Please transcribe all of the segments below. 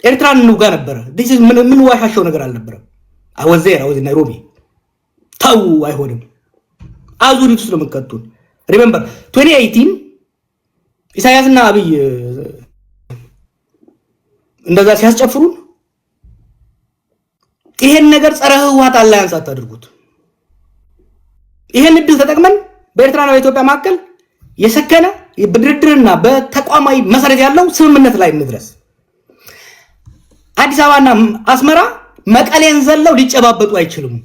ኤርትራን እንውጋ ነበረ this is ምን ዋሻቸው ነገር አልነበረም I was in Nairobi ታው አይሆንም አዙሪት ውስጥ ነው መከቱን remember 2018 ኢሳያስና አብይ እንደዛ ሲያስጨፍሩ ይሄን ነገር ጸረ ህወሓት አላያንስ አታድርጉት ይሄን እድል ተጠቅመን በኤርትራና በኢትዮጵያ መካከል የሰከነ በድርድርና በተቋማዊ መሰረት ያለው ስምምነት ላይ እንድረስ አዲስ አበባና አስመራ መቀሌን ዘለው ሊጨባበጡ አይችሉም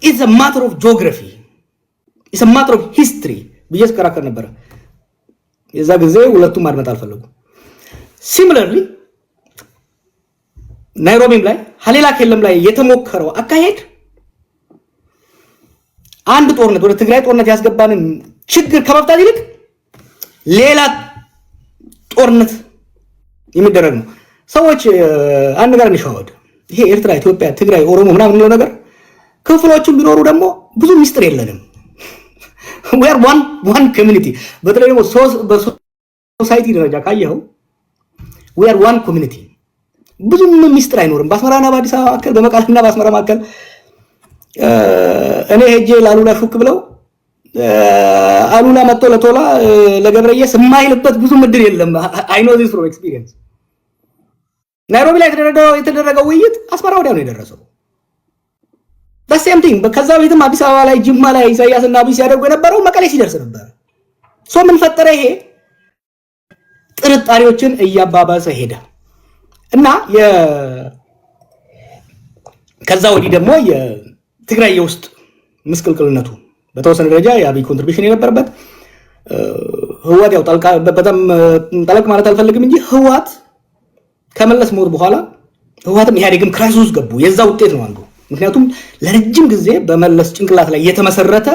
it's a matter of geography it's a matter of history ቢየስ ከራከር ነበር የዛ ጊዜ ሁለቱም ማድመጥ አልፈለጉ similarly ናይሮቢም ላይ ሀሌላ ከለም ላይ የተሞከረው አካሄድ አንድ ጦርነት ወደ ትግራይ ጦርነት ያስገባንን ችግር ከመፍታት ይልቅ ሌላ ጦርነት የሚደረግ ነው ሰዎች አንድ ነገር እንሻወድ ይሄ ኤርትራ ኢትዮጵያ ትግራይ ኦሮሞ ምናምን ነው ነገር ክፍሎቹም ቢኖሩ ደግሞ ብዙ ሚስጥር የለንም we are one community በተለይ ደግሞ በሶሳይቲ ደረጃ ካየው we are one community ብዙ ሚስጥር አይኖርም በአስመራና በአዲስ አበባ መካከል በመቀሌና በአስመራ መካከል እኔ ሄጄ ላሉላ ሹክ ብለው አሉላ መጥቶ ለቶላ ለገብረየስ የማይልበት ብዙ ምድር የለም I know this from experience ናይሮቢ ላይ የተደረገው ውይይት አስመራ ወዲያው ነው የደረሰው the same thing በከዛ ቤትም አዲስ አበባ ላይ ጅማ ላይ ኢሳያስና አብይ ሲያደርጉ የነበረው መቀሌ ሲደርስ ነበር ሶ ምን ፈጠረ ይሄ ጥርጣሬዎችን እያባባሰ ሄደ እና ከዛ ወዲህ ደግሞ የትግራይ የውስጥ ምስቅልቅልነቱ በተወሰነ ደረጃ የአብይ ኮንትሪቢዩሽን የነበረበት ህወሓት ያው በጣም ጠለቅ ማለት አልፈልግም እንጂ ህወሓት ከመለስ ሞት በኋላ ህወሓትም ኢህአዴግም ክራይሲስ ውስጥ ገቡ የዛ ውጤት ነው አንዱ ምክንያቱም ለረጅም ጊዜ በመለስ ጭንቅላት ላይ የተመሰረተ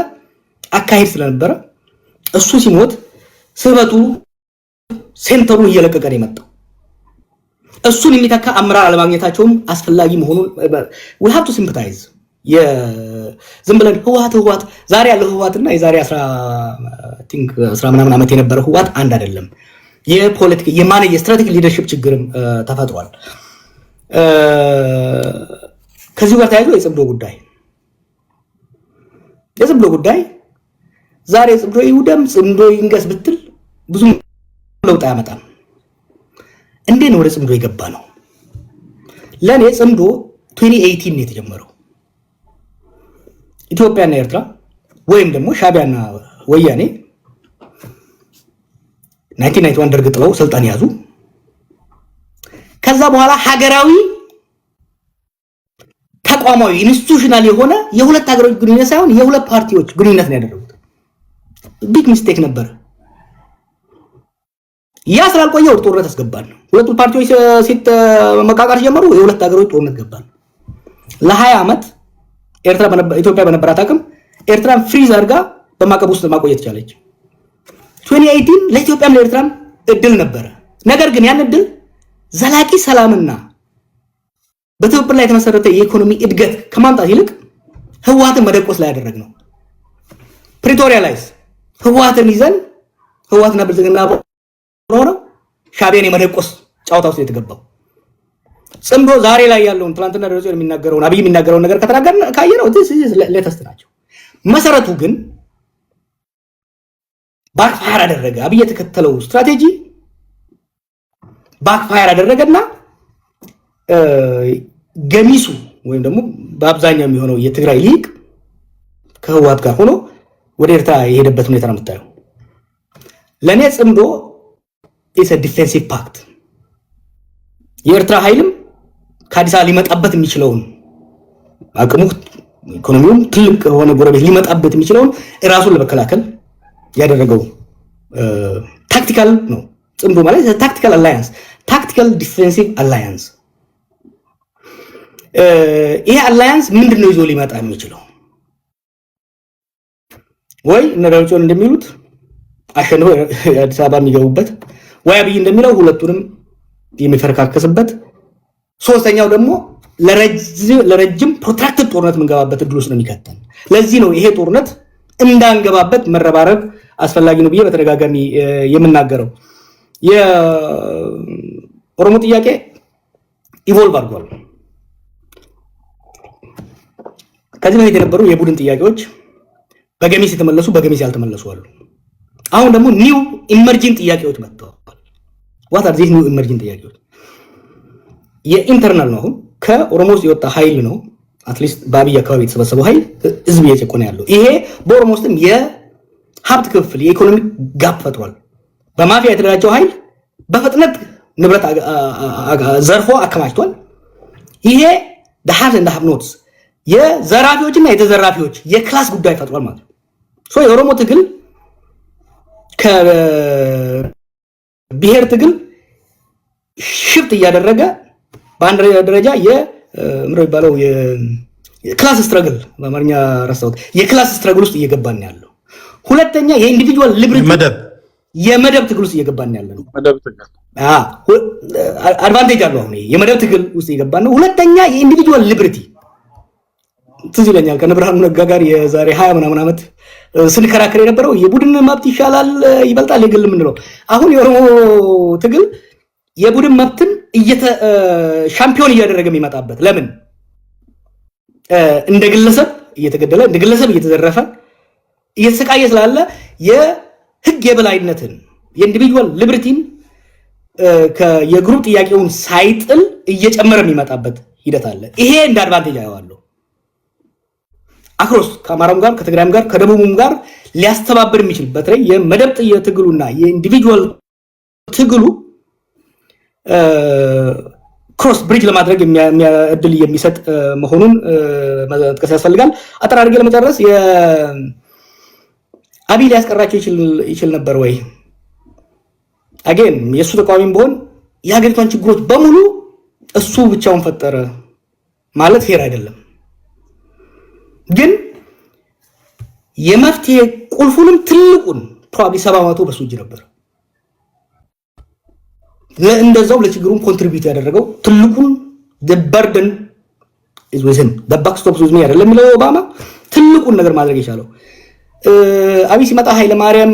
አካሄድ ስለነበረ እሱ ሲሞት ስበቱ ሴንተሩ እየለቀቀ ነው የመጣው እሱን የሚተካ አመራር አለማግኘታቸውም አስፈላጊ መሆኑን we have to sympathize ዝም ብለን ህወሓት ዛሬ ያለው ህወሓትና የዛሬ 10 ምናምን ዓመት የነበረው ህወሓት አንድ አይደለም የፖለቲካ የስትራቴጂክ ሊደርሺፕ ችግርም ተፈጥሯል ከዚህ ጋር ታይቶ የጽምዶ ጉዳይ ዛሬ ጽምዶ ይውደም ጽምዶ ይንገስ ብትል ብዙ ለውጥ አያመጣም እንዴ ነው ወደ ጽምዶ የገባ ነው ለኔ ጽምዶ 2018 ነው የተጀመረው ኢትዮጵያና ኤርትራ ወይም ደግሞ ሻቢያና ወያኔ 1991 ደርግ ጥለው ስልጣን ያዙ ከዛ በኋላ ሀገራዊ ተቋማዊ ኢንስቲትዩሽናል የሆነ የሁለት ሀገሮች ግንኙነት ሳይሆን የሁለት ፓርቲዎች ግንኙነት ነው ያደረጉት ቢግ ሚስቴክ ነበር ያ ስላልቆየ ወደ ጦርነት አስገባን ሁለቱ ፓርቲዎች ሲት መቃቃር ጀመሩ የሁለት ሀገሮች ጦርነት ገባን ለ20 ዓመት ኤርትራ ኢትዮጵያ በነበራት አቅም ኤርትራን ፍሪዝ አድርጋ በማቀብ ውስጥ ማቆየት ቻለች 2018 ለኢትዮጵያም ለኤርትራም እድል ነበር ነገር ግን ያን እድል ዘላቂ ሰላምና በትብብር ላይ የተመሰረተ የኢኮኖሚ እድገት ከማምጣት ይልቅ ህወሓትን መደቆስ ላይ ያደረግነው ፕሪቶሪያ ላይ ህወሓትን ይዘን ህወሓትና ብልጽግና ሆኖ ሻቢያን የመደቆስ ጫውታ ውስጥ የተገባው ጽምዶ ዛሬ ላይ ያለውን ትላንትና ደረጃ የሚናገረውን አብይ የሚናገረውን ነገር ከተናገርን ካየነው ሌተስት ናቸው መሰረቱ ግን ባክፋየር አደረገ አብይ የተከተለው ስትራቴጂ ባክፋየር አደረገና ገሚሱ ወይም ደግሞ በአብዛኛው የሚሆነው የትግራይ ሊግ ከህወሓት ጋር ሆኖ ወደ ኤርትራ የሄደበት ሁኔታ ነው የምታየው ለኔ ጽምዶ is a defensive pact የኤርትራ ኃይልም ከአዲስ አበባ ሊመጣበት የሚችለውን አቅሙ ኢኮኖሚውም ትልቅ ሆነ ጎረቤት ሊመጣበት የሚችለውን ራሱን ለመከላከል ያደረገው ታክቲካል ነው ጽምዶ ማለት ታክቲካል አላያንስ ታክቲካል ዲፌንሲቭ አላያንስ ይሄ አላያንስ ምንድነው ይዞ ሊመጣ የሚችለው ወይ ነገሮችን እንደሚሉት አሸንፈው አዲስ አበባ የሚገቡበት ወይ አብይ እንደሚለው ሁለቱንም የሚፈረካከስበት ሶስተኛው ደግሞ ለረጅም ፕሮትራክትድ ጦርነት መንገባበት እድል ውስጥ ነው የሚከተን ለዚህ ነው ይሄ ጦርነት እንዳንገባበት መረባረብ አስፈላጊ ነው ብዬ በተደጋጋሚ የምናገረው የኦሮሞ ጥያቄ ኢቮልቭ አድርጓል። ከዚህ በፊት የነበሩ የቡድን ጥያቄዎች በገሚስ የተመለሱ በገሚስ ያልተመለሱ አሉ። አሁን ደግሞ ኒው ኢመርጂንግ ጥያቄዎች መጥተዋል። ዋት አር ዚስ ኒው ኢመርጂንግ ጥያቄዎች? የኢንተርናል ነው። አሁን ከኦሮሞ ውስጥ የወጣ ኃይል ነው። አትሊስት በአብይ አካባቢ የተሰበሰበው ኃይል ህዝብ እየጨቆነ ያለው ይሄ በኦሮሞ ውስጥም የሀብት ክፍል የኢኮኖሚ ጋፕ ፈጥሯል። በማፊያ የተደራጀው ኃይል በፍጥነት ንብረት ዘርፎ አከማችቷል። ይሄ the have notes የዘራፊዎችና የተዘራፊዎች የክላስ ጉዳይ ፈጥሯል ማለት ነው። የኦሮሞ ትግል ከብሔር ትግል ሽፍት እያደረገ በአንድ ደረጃ ምንድነው የሚባለው የክላስ ስትራግል በአማርኛ ረሳሁት። የክላስ ስትራግል ውስጥ እየገባን ያለው። ሁለተኛ የኢንዲቪጁዋል ሊብሪቲ የመደብ ትግል ውስጥ እየገባን ያለው መደብ ትግል አድቫንቴጅ አለው። አሁን የመደብ ትግል ውስጥ እየገባን ነው። ሁለተኛ የኢንዲቪጁዋል ሊብሪቲ ትዝ ይለኛል ከነብርሃኑ ነጋ ጋር የዛሬ 20 ምናምን ዓመት ስንከራከር የነበረው የቡድን መብት ይሻላል ይበልጣል የግል የምንለው። አሁን የኦሮሞ ትግል የቡድን መብትን ሻምፒዮን እያደረገ የሚመጣበት ለምን እንደ ግለሰብ እየተገደለ እንደ ግለሰብ እየተዘረፈ እየተሰቃየ ስላለ የህግ የበላይነትን የኢንዲቪጁዋል ሊብሪቲን የግሩፕ ጥያቄውን ሳይጥል እየጨመረ የሚመጣበት ሂደት አለ። ይሄ እንደ አድቫንቴጅ አየዋለሁ። አክሮስ ከአማራም ጋር ከትግራይም ጋር ከደቡብም ጋር ሊያስተባብር የሚችል በተለይ የመደብ ትግሉና የኢንዲቪጁዋል ትግሉ ክሮስ ብሪጅ ለማድረግ እድል የሚሰጥ መሆኑን መጥቀስ ያስፈልጋል። አጠር አድርጌ ለመጨረስ አብይ ሊያስቀራቸው ይችል ነበር ወይ? አጌን የእሱ ተቃዋሚም ቢሆን የሀገሪቷን ችግሮች በሙሉ እሱ ብቻውን ፈጠረ ማለት ፌር አይደለም። ግን የመፍትሄ ቁልፉንም ትልቁን ፕሮባብሊ 70% በሱ እጅ ነበር። እንደዛው ለችግሩን ኮንትሪቢዩት ያደረገው ትልቁን the burden is with him the buck stops with me አይደለም የሚለው ኦባማ ትልቁን ነገር ማድረግ የቻለው አብይ ሲመጣ ኃይለ ማርያም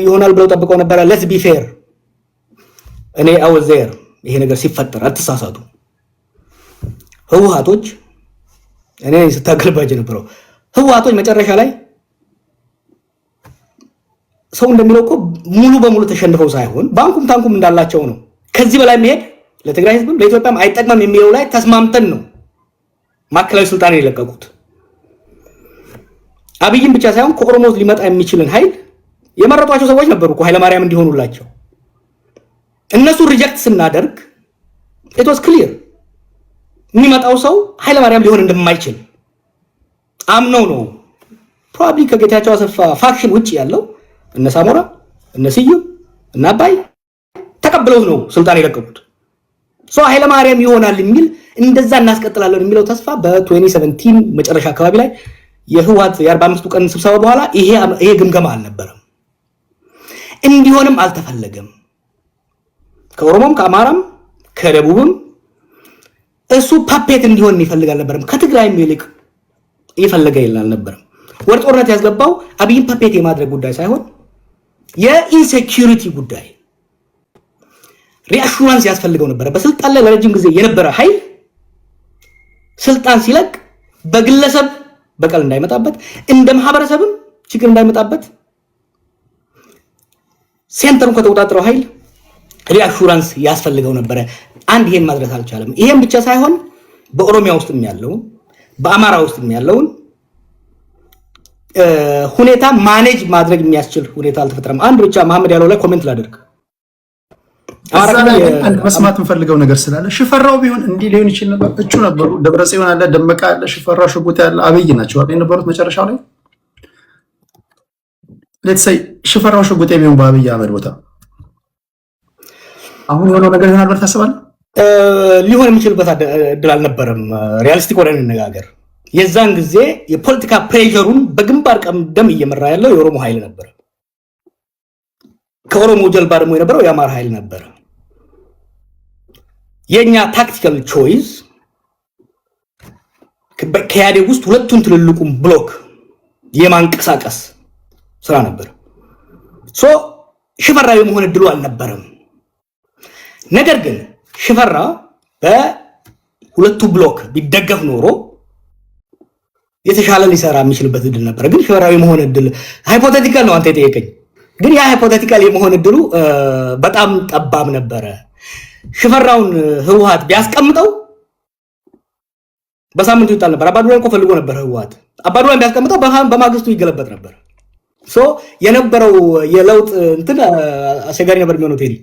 ይሆናል ብለው ጠብቀው ነበር። let's be fair እኔ I was there ይሄ ነገር ሲፈጠር አትሳሳቱ። ህወሓቶች እኔ ስታገልባጅ ነበረው ህወሓቶች መጨረሻ ላይ ሰው እንደሚለው እኮ ሙሉ በሙሉ ተሸንፈው ሳይሆን ባንኩም ታንኩም እንዳላቸው ነው። ከዚህ በላይ መሄድ ለትግራይ ህዝብም ለኢትዮጵያም አይጠቅምም የሚለው ላይ ተስማምተን ነው ማዕከላዊ ስልጣን የለቀቁት። አብይም ብቻ ሳይሆን ከኦሮሞ ሊመጣ የሚችልን ኃይል የመረጧቸው ሰዎች ነበሩ እኮ ኃይለ ማርያም እንዲሆኑላቸው። እነሱ ሪጀክት ስናደርግ it was clear የሚመጣው ሰው ኃይለ ማርያም ሊሆን እንደማይችል አምነው ነው ፕሮባብሊ ከጌታቸው አሰፋ ፋክሽን ውጪ ያለው እነ ሳሞራ እነ ስዩም እና አባይ ተቀብለው ነው ስልጣን የለቀቁት። ኃይለ ማርያም ይሆናል የሚል እንደዛ እናስቀጥላለን የሚለው ተስፋ በ2017 መጨረሻ አካባቢ ላይ የህወሓት የ45 ቀን ስብሰባ በኋላ ይሄ ግምገማ አልነበረም። እንዲሆንም አልተፈለገም። ከኦሮሞም ከአማራም ከደቡብም እሱ ፓፔት እንዲሆን ይፈልጋል ነበርም። ከትግራይም ይልቅ ይፈልጋ ይላል ነበርም። ወደ ጦርነት ያስገባው አብይን ፓፔት የማድረግ ጉዳይ ሳይሆን የኢንሴኩሪቲ ጉዳይ ሪአሹራንስ ያስፈልገው ነበር። በስልጣን ላይ ለረጅም ጊዜ የነበረ ኃይል ስልጣን ሲለቅ በግለሰብ በቀል እንዳይመጣበት እንደ ማህበረሰብም ችግር እንዳይመጣበት ሴንተሩን ከተቆጣጠረው ኃይል ሪአሹራንስ ያስፈልገው ነበር። አንድ ይሄን ማድረስ አልቻለም። ይሄን ብቻ ሳይሆን በኦሮሚያ ውስጥም ያለው በአማራ ውስጥም ያለውን ሁኔታ ማኔጅ ማድረግ የሚያስችል ሁኔታ አልተፈጠረም። አንድ ብቻ መሐመድ ያለው ላይ ኮሜንት ላደርግ አንድ መስማት እንፈልገው ነገር ስላለ ሽፈራው ቢሆን እንዲህ ሊሆን ይችል ነበር። እጩ ነበሩ። ደብረጽዮን አለ፣ ደመቀ አለ፣ ሽፈራው ሽጉጤ አለ፣ አብይ ናቸው አይደል የነበሩት መጨረሻው ላይ let's say ሽፈራው ሽጉጤ ቢሆን በአብይ አህመድ ቦታ አሁን የሆነው ነገር ይሆናል ብለህ ታስባለህ? ሊሆን የሚችልበት እድል አልነበረም። ሪያሊስቲክ ሆነን እንነጋገር። የዛን ጊዜ የፖለቲካ ፕሬሸሩን በግንባር ቀደም እየመራ ያለው የኦሮሞ ኃይል ነበር። ከኦሮሞ ጀልባ ደግሞ የነበረው የአማራ ኃይል ነበር። የኛ ታክቲካል ቾይስ ከኢህአዴግ ውስጥ ሁለቱን ትልልቁን ብሎክ የማንቀሳቀስ ስራ ነበር። ሽፈራው የመሆን እድሉ አልነበረም። ነገር ግን ሽፈራው በሁለቱ ብሎክ ቢደገፍ ኖሮ የተሻለ ሊሰራ የሚችልበት እድል ነበር። ግን ሽፈራው የመሆን እድል ሃይፖቴቲካል ነው አንተ የጠየቀኝ። ግን ያ ሃይፖቴቲካል የመሆን እድሉ በጣም ጠባብ ነበረ። ሽፈራውን ህወሓት ቢያስቀምጠው በሳምንቱ ይጣል ነበር። አባዱላን እኮ ፈልጎ ነበር ህወሓት። አባዱላን ቢያስቀምጠው በማግስቱ ይገለበጥ ነበር። የነበረው የለውጥ እንትን አስቸጋሪ ነበር የሚሆነው። ቴዲ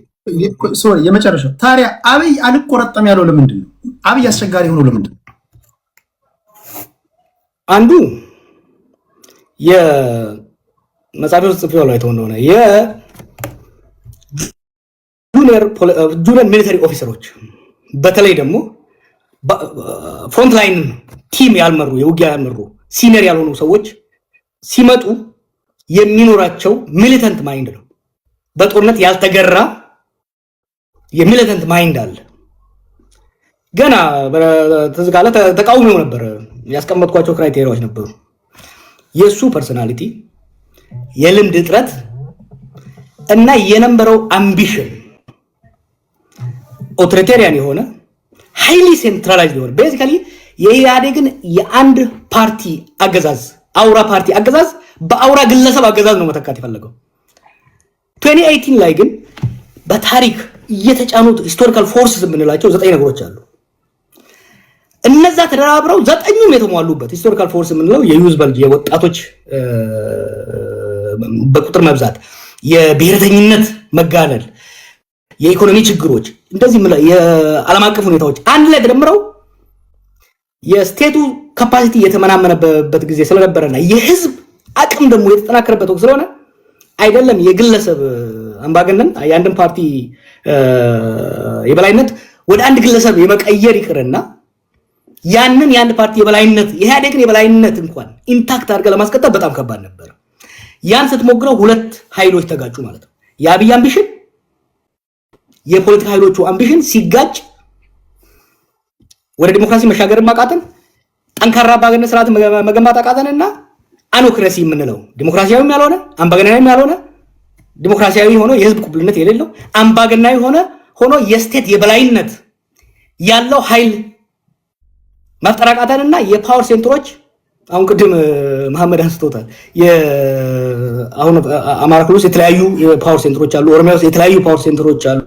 የመጨረሻው ታዲያ አብይ አልቆረጠም ያለው ለምንድን ነው? አብይ አስቸጋሪ ሆኖ ለምንድን ነው? አንዱ የመጽሐፍ ውስጥ ጽፌው ላይ ተሆነ የጁኒየር ሚሊተሪ ኦፊሰሮች በተለይ ደግሞ ፍሮንት ላይን ቲም ያልመሩ የውጊያ ያልመሩ ሲኒየር ያልሆኑ ሰዎች ሲመጡ የሚኖራቸው ሚሊተንት ማይንድ ነው። በጦርነት ያልተገራ የሚሊተንት ማይንድ አለ። ገና ተዝጋለ ተቃውሞው ነበር። ያስቀመጥኳቸው ክራይቴሪያዎች ነበሩ። የሱ ፐርሰናሊቲ፣ የልምድ እጥረት እና የነበረው አምቢሽን ኦቶሪቴሪያን የሆነ ሃይሊ ሴንትራላይዝድ የሆነ ቤዚካሊ የኢህአዴግን የአንድ ፓርቲ አገዛዝ አውራ ፓርቲ አገዛዝ በአውራ ግለሰብ አገዛዝ ነው መተካት የፈለገው። 2018 ላይ ግን በታሪክ እየተጫኑት ሂስቶሪካል ፎርስስ የምንላቸው 9 ነገሮች አሉ። እነዛ ተደራብረው 9ኙም የተሟሉበት ሂስቶሪካል ፎርስ የምንለው የዩዝ በልጅ የወጣቶች በቁጥር መብዛት፣ የብሔረተኝነት መጋለል፣ የኢኮኖሚ ችግሮች፣ እንደዚህ የዓለም አቀፍ ሁኔታዎች አንድ ላይ ተደምረው የስቴቱ ካፓሲቲ የተመናመነበት ጊዜ ስለነበረና የህዝብ አቅም ደግሞ የተጠናከረበት ወቅት ስለሆነ አይደለም የግለሰብ አምባገነን የአንድን ፓርቲ የበላይነት ወደ አንድ ግለሰብ የመቀየር ይቅርና ያንን የአንድ ፓርቲ የበላይነት የኢህአዴግን የበላይነት እንኳን ኢንታክት አድርገህ ለማስቀጠል በጣም ከባድ ነበር። ያን ስትሞክረው ሁለት ኃይሎች ተጋጩ ማለት ነው። የአብይ አምቢሽን የፖለቲካ ኃይሎቹ አምቢሽን ሲጋጭ ወደ ዲሞክራሲ መሻገር ማቃተን፣ ጠንካራ አምባገነን ስርዓት መገንባት አቃተንና አኖክራሲ የምንለው ዲሞክራሲያዊም ያልሆነ አምባገነናዊም ያልሆነ ዲሞክራሲያዊ ሆኖ የህዝብ ቁብልነት የሌለው አምባገነናዊ ሆኖ የስቴት የበላይነት ያለው ኃይል መፍጠር አቃተንና የፓወር ሴንተሮች አሁን ቅድም መሐመድ አንስቶታል። አሁን አማራ ክልል ውስጥ የተለያዩ የፓወር ሴንተሮች አሉ። ኦሮሚያ ውስጥ የተለያዩ ፓወር ሴንተሮች አሉ።